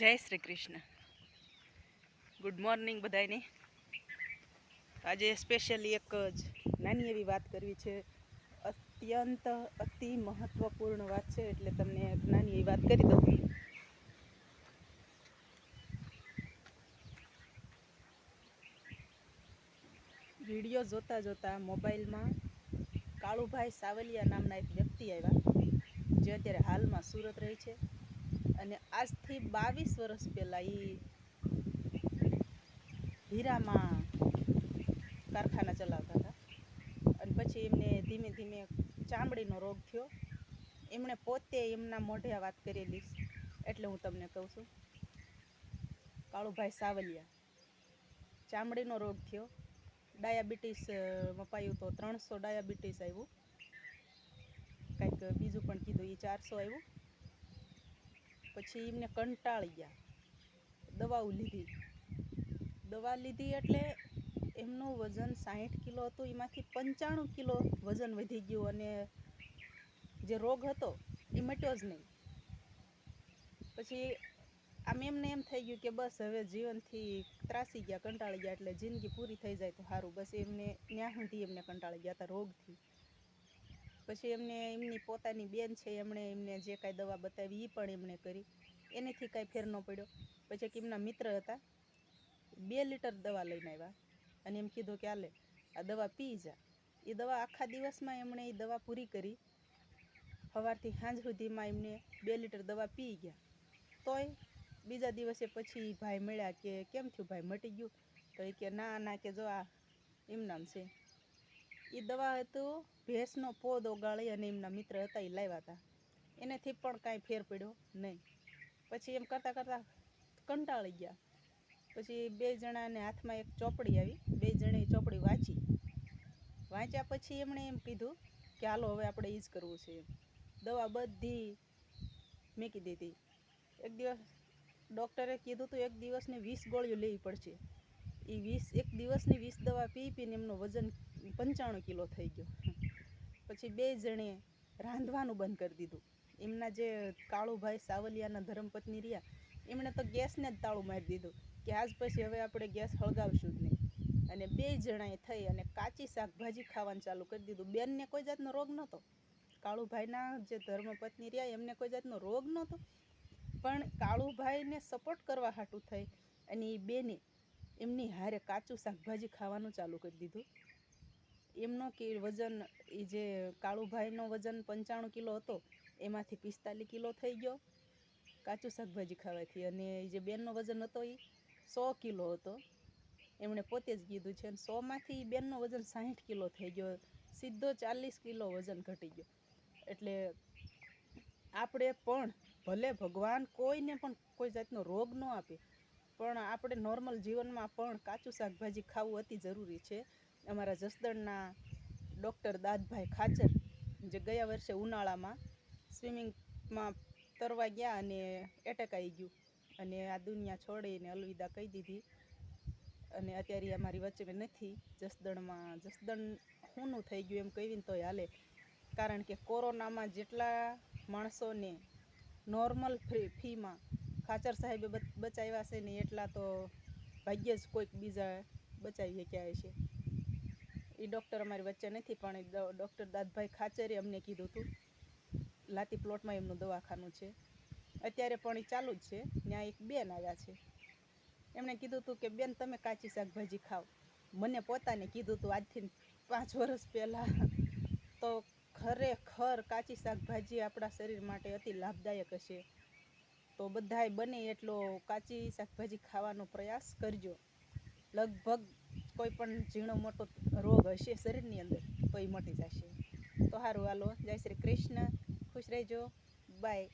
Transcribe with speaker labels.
Speaker 1: જય Shri Krishna. Good morning બધાને. આજે સ્પેશિયલી એક જ નાની એવી વાત કરવી છે. અત્યંત અતિ મહત્વપૂર્ણ વાત છે, એટલે તમને એક નાની એવી વાત કરી દઉં. વિડીયો જોતા જોતા મોબાઈલમાં કાળુભાઈ સાવલિયા નામના એક વ્યક્તિ આવ્યા, જે અત્યારે હાલમાં સુરત રહે છે. અને આજથી 22 વર્ષ પહેલાં એ હીરામાં કારખાના ચલાવતા હતા. અને પછી એમને ધીમે ધીમે ચામડીનો રોગ થયો. એમણે પોતે એમના મોઢે આ વાત કરેલી, એટલે હું તમને કહું છું. કાળુભાઈ સાવલિયા ચામડીનો રોગ થયો, ડાયાબિટીસ મપાયું તો 300 ડાયાબિટીસ આવ્યું, કંઈક બીજું પણ કીધું એ 400 આવ્યું. પછી એમને કંટાળી ગયા, દવા લીધી એટલે એમનું વજન 60 કિલો હતું, એમાંથી 95 કિલો વજન વધી ગયું. અને જે રોગ હતો એ મટ્યો જ નહીં. પછી એમને એમ થઈ ગયું કે બસ હવે જીવનથી ત્રાસી ગયા, કંટાળી ગયા, એટલે જિંદગી પૂરી થઈ જાય તો સારું. બસ એમને ત્યાં સુધી એમને કંટાળી ગયા હતા રોગથી. પછી એમની પોતાની બેન છે, એમને જે કાંઈ દવા બતાવી એ પણ એમણે કરી, એનેથી કાંઈ ફેર ન પડ્યો. પછી એક એમના મિત્ર હતા, 2 લીટર દવા લઈને આવ્યા અને એમ કીધું કે હાલે આ દવા પી જા. એ દવા આખા દિવસમાં એમણે એ દવા પૂરી કરી. સવારથી સાંજ સુધીમાં એમને 2 લીટર દવા પી ગયા. તોય બીજા દિવસે પછી ભાઈ મળ્યા કે કેમ થયું ભાઈ, મટી ગયું? તો એ કે ના કે જો આ એમ નામ છે. એ દવા હતું ભેંસનો પોદ ઓગાળી અને એમના મિત્ર હતા એ લાવ્યા હતા, એનેથી પણ કાંઈ ફેર પડ્યો નહીં. પછી એમ કરતાં કરતાં કંટાળી ગયા. પછી 2 જણાને હાથમાં એક ચોપડી આવી, 2 જણાએ ચોપડી વાંચ્યા પછી એમણે એમ કીધું કે હાલો હવે આપણે એ જ કરવું છે. દવા બધી મૂકી દીધી. એક દિવસ ડૉક્ટરે કીધું હતું 1 દિવસની 20 ગોળીઓ લેવી પડશે. એ 1 દિવસની 20 દવા પીને એમનું વજન 95 કિલો થઈ ગયો. પછી 2 જણે રાંધવાનું બંધ કરી દીધું. એમના જે કાળુભાઈ સાવલિયાના ધર્મપત્ની રહ્યા, એમણે તો ગેસને જ તાળું મારી દીધું કે આજ પછી હવે આપણે ગેસ સળગાવશું જ નહીં. અને 2 જણાએ થઈ અને કાચી શાકભાજી ખાવાનું ચાલુ કરી દીધું. બેનને કોઈ જાતનો રોગ નહોતો, કાળુભાઈના જે ધર્મપત્ની રહ્યા એમને કોઈ જાતનો રોગ નહોતો, પણ કાળુભાઈને સપોર્ટ કરવા હાટું થઈ અને એ બેને એમની હારે કાચું શાકભાજી ખાવાનું ચાલુ કરી દીધું. એમનો કે વજન, એ જે કાળુભાઈનો વજન 95 કિલો હતો એમાંથી 45 કિલો થઈ ગયો કાચું શાકભાજી ખાવાથી. અને જે બેનનો વજન હતો એ 100 કિલો હતો, એમણે પોતે જ કીધું છે. 100માંથી બેનનો વજન 60 કિલો થઈ ગયો, સીધો 40 કિલો વજન ઘટી ગયો. એટલે આપણે પણ ભલે ભગવાન કોઈને પણ કોઈ જાતનો રોગ ન આપે, પણ આપણે નોર્મલ જીવનમાં પણ કાચું શાકભાજી ખાવું અતિ જરૂરી છે. અમારા જસદણના ડૉક્ટર દાદભાઈ ખાચર, જે ગયા વર્ષે ઉનાળામાં સ્વિમિંગમાં તરવા ગયા અને એટેક આવી ગયું અને આ દુનિયા છોડીને અલવિદા કહી દીધી. અને અત્યારે અમારી વચ્ચે નથી. જસદણ હુંનું થઈ ગયું એમ કહીને તોય હાલે, કારણ કે કોરોનામાં જેટલા માણસોને નોર્મલ ફીમાં ખાચર સાહેબે બચાવ્યા છે ને, એટલા તો ભાગ્યે જ કોઈક બીજા બચાવી શક્યા છે. એ ડૉક્ટર અમારી વચ્ચે નથી, પણ ડૉક્ટર દાદભાઈ ખાચરે અમને કીધું હતું. લાતી પ્લોટમાં એમનું દવાખાનું છે, અત્યારે પણ એ ચાલુ જ છે. ત્યાં એક બેન આવ્યા છે, એમણે કીધું હતું કે બેન તમે કાચી શાકભાજી ખાઓ. મને પોતાને કીધું હતું આજથી 5 વર્ષ પહેલાં. તો ખરેખર કાચી શાકભાજી આપણા શરીર માટે અતિ લાભદાયક હશે. તો બધાય બને એટલો કાચી શાકભાજી ખાવાનો પ્રયાસ કરજો. લગભગ કોઈ પણ ઝીણો મોટો રોગ હશે શરીરની અંદર તો એ મટી જશે. તો સારું, હાલો, જય શ્રી કૃષ્ણ, ખુશ રહેજો, બાય.